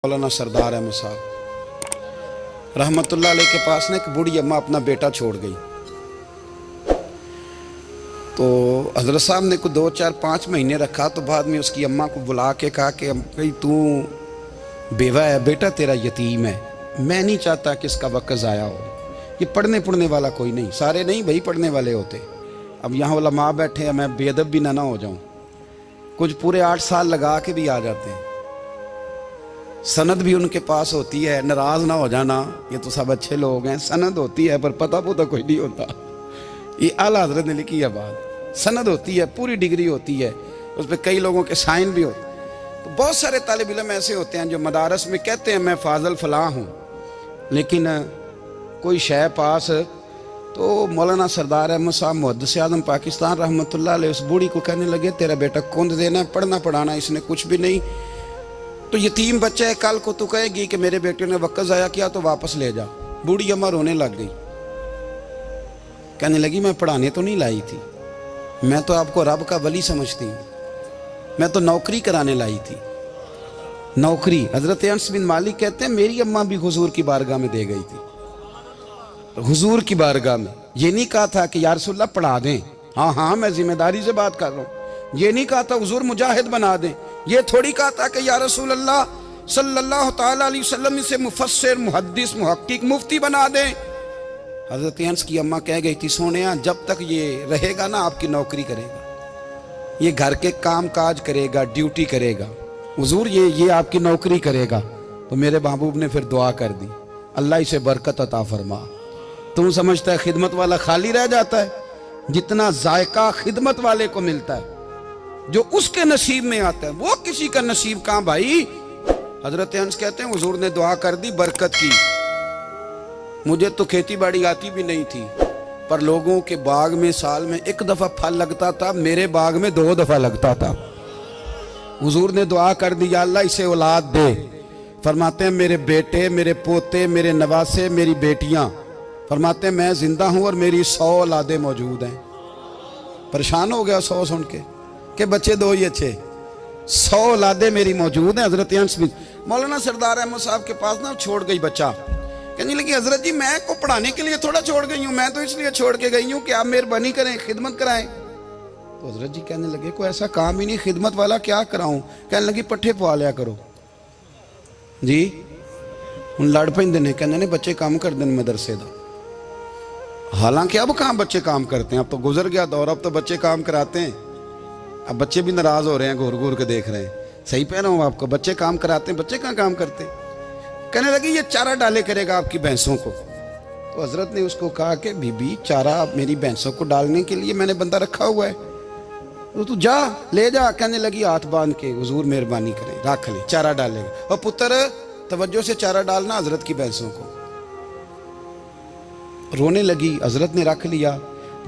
मौलाना सरदार अहमद साहब रहमतुल्लाह अलैह के पास ना एक बूढ़ी अम्मा अपना बेटा छोड़ गई। तो हजरत साहब ने को 2 4 5 महीने रखा। तो बाद में उसकी अम्मा को बुला के कहा कि भाई तू बेवा है, बेटा तेरा यतीम है, मैं नहीं चाहता कि इसका वक्त ज़ाया हो। ये पढ़ने वाला कोई नहीं, सारे नहीं भाई पढ़ने वाले होते। अब यहाँ उलमा बैठे हैं, मैं बेअदब भी ना हो जाऊँ। कुछ पूरे 8 साल लगा के भी आ जाते हैं, सनद भी उनके पास होती है। नाराज ना हो जाना, ये तो सब अच्छे लोग हैं। सनद होती है पर पता पुता कोई नहीं होता। ये आला हजरत ने लिखी है बात। सनद होती है, पूरी डिग्री होती है, उस पर कई लोगों के साइन भी होते हैं। तो बहुत सारे तालिब इल्म ऐसे होते हैं जो मदारस में कहते हैं मैं फाजल फलां हूँ, लेकिन कोई शय पास। तो मौलाना सरदार अहमद साहब मुहद्दिस आज़म पाकिस्तान रहमतुल्लाह अलैह उस बूढ़ी को कहने लगे तेरा बेटा कुंद देना है, पढ़ना पढ़ाना इसने कुछ भी नहीं। तो यतीम बच्चा है, कल को तू कहेगी कि मेरे बेटे ने वक्त ज़ाया किया तो वापस ले जा। बूढ़ी अम्मा रोने लग गई, कहने लगी मैं पढ़ाने तो नहीं लाई थी, मैं तो आपको रब का वली समझती हूँ, मैं तो नौकरी कराने लाई थी। नौकरी हजरत अनस बिन मालिक कहते हैं मेरी अम्मा भी हुजूर की बारगाह में दे गई थी। हुजूर की बारगाह में ये नहीं कहा था कि या रसूलल्लाह पढ़ा दें, हाँ हाँ मैं जिम्मेदारी से बात कर रहा हूँ। ये नहीं कहा था हुजूर मुजाहिद बना दें, ये थोड़ी कहा था कि या रसूलल्लाह सल्लल्लाहु तआला अलैहि वसल्लम से मुफस्सिर मुहद्दिस मुहक्किक मुफ्ती बना दें। हजरत अनस की अम्मा कह गई थी सोनिया जब तक ये रहेगा ना आपकी नौकरी करेगा, ये घर के काम काज करेगा, ड्यूटी करेगा, हुजूर ये आपकी नौकरी करेगा। तो मेरे महबूब ने फिर दुआ कर दी, अल्लाह इसे बरकत अता फरमा। तुम समझता है खिदमत वाला खाली रह जाता है? जितना जायका खिदमत वाले को मिलता है, जो उसके नसीब में आता है, वो किसी का नसीब कहां भाई। हजरत अनस कहते हैं हुजूर ने दुआ कर दी, बरकत की। मुझे तो खेती बाड़ी आती भी नहीं थी, पर लोगों के बाग में साल में 1 दफा फल लगता था, मेरे बाग में 2 दफा लगता था। हुजूर ने दुआ कर दी अल्लाह इसे औलाद दे। फरमाते हैं मेरे बेटे, मेरे पोते, मेरे नवासे, मेरी बेटियां, फरमाते हैं मैं जिंदा हूं और मेरी 100 औलादे मौजूद हैं। परेशान हो गया 100 सुन के बच्चे 2 ही अच्छे, 100 औलादे मेरी मौजूद हैं। हजरत अनस बिन मौलाना सरदार अहमद साहब के पास ना छोड़ गई बच्चा, कहने लगी हजरत जी मैं को पढ़ाने के लिए थोड़ा छोड़ गई हूँ, मैं तो इसलिए छोड़ के गई हूँ कि आप मेहरबानी करें, खिदमत कराएं। तो हजरत जी कहने लगे कोई ऐसा काम ही नहीं, खिदमत वाला क्या कराऊं। कहने लगी पट्ठे पवा लिया करो जी। हूँ लड़ पेंदे ने, कहने ने बच्चे काम करते हैं मदरसे का। हालांकि अब कहाँ बच्चे काम करते हैं, अब तो गुजर गया दौर, अब तो बच्चे काम कराते हैं। अब बच्चे भी नाराज हो रहे हैं, घूर घूर के देख रहे हैं। सही पह रहा हूँ आपको, बच्चे काम कराते हैं, बच्चे कहाँ काम करते हैं। कहने लगी ये चारा डाले करेगा आपकी भैंसों को। तो हजरत ने उसको कहा कि बीबी चारा मेरी भैंसों को डालने के लिए मैंने बंदा रखा हुआ है, तो तू जा ले जा। कहने लगी हाथ बांध के हुजूर मेहरबानी करें रख ले, चारा डालेगा। और पुत्र तवज्जो से चारा डालना हजरत की भैंसों को। रोने लगी, हजरत ने रख लिया,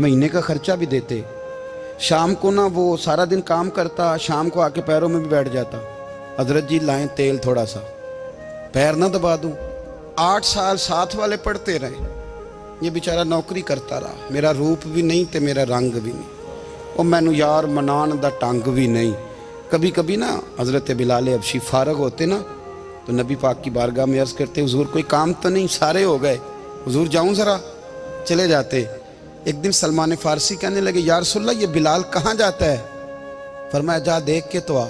महीने का खर्चा भी देते। शाम को ना वो सारा दिन काम करता, शाम को आके पैरों में भी बैठ जाता। हजरत जी लाएं तेल थोड़ा सा, पैर ना दबा दूं। 8 साल साथ वाले पढ़ते रहे, ये बेचारा नौकरी करता रहा। मेरा रूप भी नहीं ते मेरा रंग भी नहीं, और मैनू यार मनान दा टंग भी नहीं। कभी कभी ना हजरत बिलाल हबशी फारग होते ना, तो नबी पाक की बारगाह में अर्ज करते हुजूर कोई काम तो नहीं, सारे हो गए, हुजूर जाऊं जरा, चले जाते। एक दिन सलमान फारसी कहने लगे या रसूलल्लाह ये बिलाल कहाँ जाता है। फरमाया जा देख के तो आ।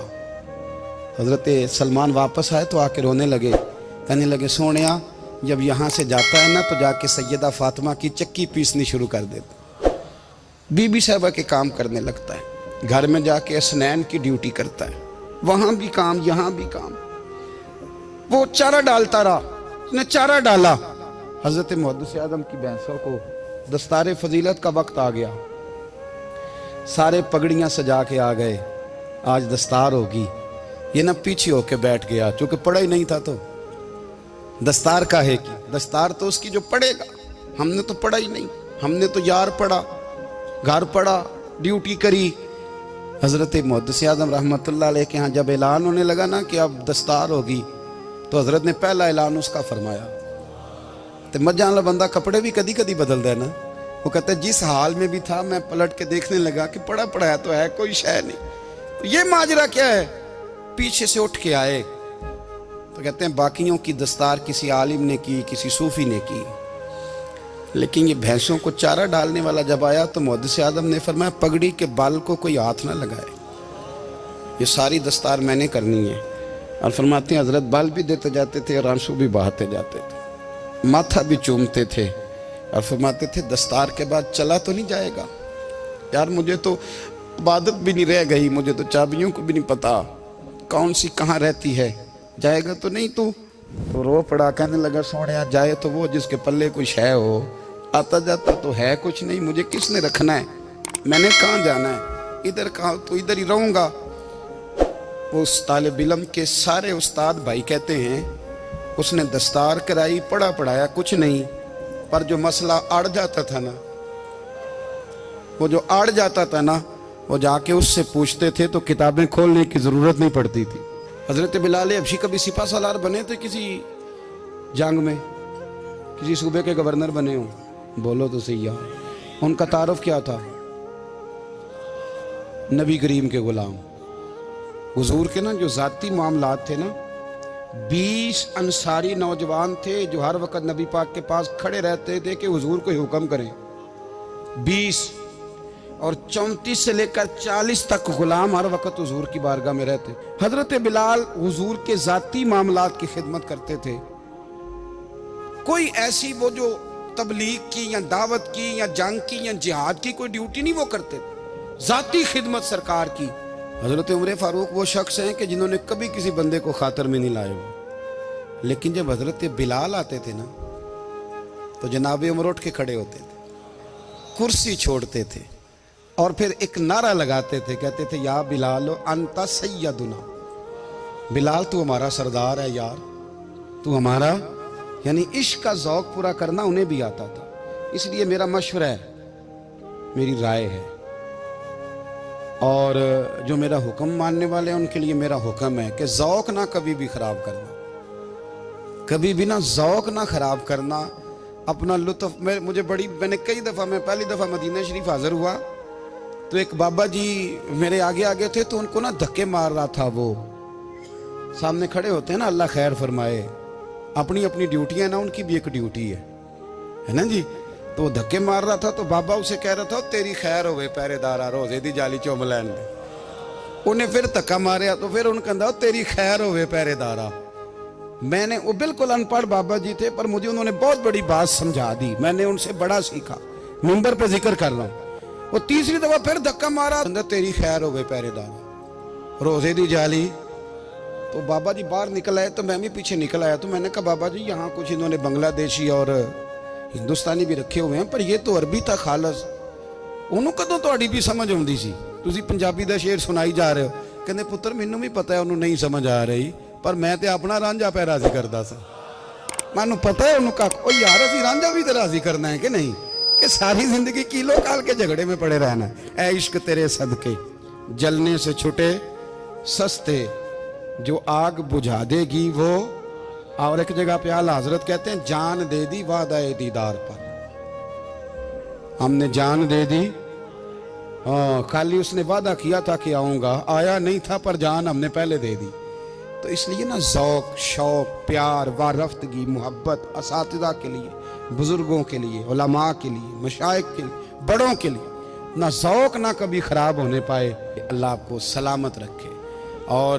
हजरत सलमान वापस आए तो आके रोने लगे, कहने लगे सोनिया जब यहाँ से जाता है ना तो जाके सैयदा फातिमा की चक्की पीसनी शुरू कर देता, बीबी साहबा के काम करने लगता है, घर में जाके असनैन की ड्यूटी करता है, वहाँ भी काम यहाँ भी काम। वो चारा डालता रहा, उसने चारा डाला। हजरत मुहद्दिस आज़म की भैंसों को दस्तारे फजीलत का वक्त आ गया, सारे पगड़ियाँ सजा के आ गए, आज दस्तार होगी। ये ना पीछे होके बैठ गया, चूंकि पढ़ा ही नहीं था तो दस्तार का है कि दस्तार तो उसकी जो पढ़ेगा, हमने तो पढ़ा ही नहीं, हमने तो यार पढ़ा, घर पढ़ा, ड्यूटी करी। हजरत मुहद्दिस आज़म रहमतुल्लाह अलैह के यहाँ जब ऐलान होने लगा ना कि अब दस्तार होगी, तो हजरत ने पहला ऐलान उसका फरमाया। तो मजा वाला बंदा कपड़े भी कदी कदी बदलता है ना, वो कहता है जिस हाल में भी था मैं पलट के देखने लगा कि पढ़ा पढ़ाया तो है, कोई शय नहीं। तो ये माजरा क्या है, पीछे से उठ के आए तो कहते हैं बाकियों की दस्तार किसी आलिम ने की, किसी सूफी ने की, लेकिन ये भैंसों को चारा डालने वाला जब आया तो मुहद्दिस आदम ने फरमाया पगड़ी के बाल को कोई हाथ ना लगाए, ये सारी दस्तार मैंने करनी है। और फरमाते हैं हजरत बाल भी देते जाते थे और आंसू भी बहाते जाते थे, माथा भी चूमते थे और फरमाते थे दस्तार के बाद चला तो नहीं जाएगा यार, मुझे तो इबादत भी नहीं रह गई, मुझे तो चाबियों को भी नहीं पता कौन सी कहाँ रहती है, जाएगा तो नहीं तू? तो रो पड़ा, कहने लगा सोने जाए तो वो जिसके पल्ले कुछ है हो, आता जाता तो है कुछ नहीं, मुझे किसने रखना है, मैंने कहाँ जाना है, इधर कहाँ तो इधर ही रहूँगा। वो उस तालिब इल्म के सारे उस्ताद भाई कहते हैं उसने दस्तार कराई, पढ़ा पढ़ाया कुछ नहीं, पर जो मसला अड़ जाता था ना, वो जो अड़ जाता था ना, वो जाके उससे पूछते थे तो किताबें खोलने की ज़रूरत नहीं पड़ती थी। हज़रत बिलाल हबशी कभी सिपा सालार बने थे किसी जंग में, किसी सूबे के गवर्नर बने हो? बोलो तो सही यार। उनका तारुफ क्या था? नबी करीम के गुलाम। हुजूर के ना जो ज़ाती मामलात थे ना, 20 अंसारी नौजवान थे जो हर वक्त नबी पाक के पास खड़े रहते थे कि हुजूर को हुक्म करें। 20 और 34 से लेकर 40 तक गुलाम हर वक्त हुजूर की बारगाह में रहते। हजरत बिलाल हुजूर के ज़ाती मामलात की खिदमत करते थे। कोई ऐसी वो जो तबलीग की या दावत की या जंग की या जिहाद की कोई ड्यूटी नहीं वो करते, ज़ाती खिदमत सरकार की। हजरत उमर फारूक वो शख्स हैं कि जिन्होंने कभी किसी बंदे को खातर में नहीं लाए हो, लेकिन जब हजरत बिलाल आते थे ना तो जनाब उमर उठ के खड़े होते थे, कुर्सी छोड़ते थे और फिर एक नारा लगाते थे, कहते थे या बिलाल अंता सैयदुना, बिलाल तू हमारा सरदार है यार, तू हमारा। यानी इश्क का ज़ौक पूरा करना उन्हें भी आता था। इसलिए मेरा मशवरा है, मेरी राय है, और जो मेरा हुक्म मानने वाले हैं उनके लिए मेरा हुक्म है कि ज़ौक ना कभी भी ख़राब करना, कभी भी ना ज़ौक ना ख़राब करना, अपना लुत्फ़। मैंने कई दफ़ा, मैं पहली दफ़ा मदीना शरीफ हाज़िर हुआ तो एक बाबा जी मेरे आगे आगे थे, तो उनको ना धक्के मार रहा था। वो सामने खड़े होते हैं ना, अल्लाह खैर फरमाए, अपनी अपनी ड्यूटी है ना, उनकी भी एक ड्यूटी है ना जी। तो वो धक्के मार रहा था तो बाबा उसे कह रहा था तेरी खैर होवे पहरेदारा, रोजे दी जाली चुम लैन दे। उन्हें फिर धक्का मारे तो फिर उन्हें कहता तेरी खैर होवे पहरेदारा। मैंने, वो बिल्कुल अनपढ़ बाबा जी थे, पर मुझे उन्होंने बहुत बड़ी बात समझा दी, मैंने उनसे बड़ा सीखा, मिंबर पे जिक्र कर रहा हूँ। वो तीसरी दफा फिर धक्का मारा, तेरी खैर हो गए पहरेदार, रोजे दी जाली। तो बाबा जी बाहर निकल आए तो मैं भी पीछे निकल आया। तो मैंने कहा बाबा जी यहाँ कुछ इन्होंने बांग्लादेशी और हिंदुस्तानी भी रखे हुए हैं, पर ये तो अरबी था खालस, उन्होंने कदों तो भी समझ आती सी, तुसी पंजाबी का शेर सुनाई जा रहे हो। कहते पुत्र मैनू भी पता है उन्होंने नहीं समझ आ रही, पर मैं तो अपना रांझा पै राजी करता सा, मैनू पता है उन्होंने कहा यार असी रांझा भी तो राजी करना है कि नहीं, कि सारी जिंदगी किलो काल के झगड़े में पड़े रहना। ऐ इश्क तेरे सदके जलने से छुटे सस्ते, जो आग बुझा देगी वो। और एक जगह पे आला हजरत कहते हैं जान दे दी वादा दीदार पर, हमने जान दे दी। हाँ, खाली उसने वादा किया था कि आऊंगा, आया नहीं था, पर जान हमने पहले दे दी। तो इसलिए ना ज़ौक, शौक, प्यार, वारफ्तगी, मोहब्बत असातिज़ा के लिए, बुजुर्गों के लिए, उलमा के लिए, मशाइख के लिए, बड़ों के लिए ना ज़ौक ना कभी ख़राब होने पाए। अल्लाह आपको सलामत रखे। और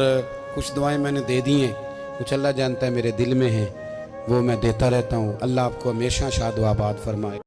कुछ दुआएं मैंने दे दी हैं, कुछ अल्लाह जानता है मेरे दिल में हैं, वो मैं देता रहता हूँ। अल्लाह आपको हमेशा शाद व आबाद फरमाए।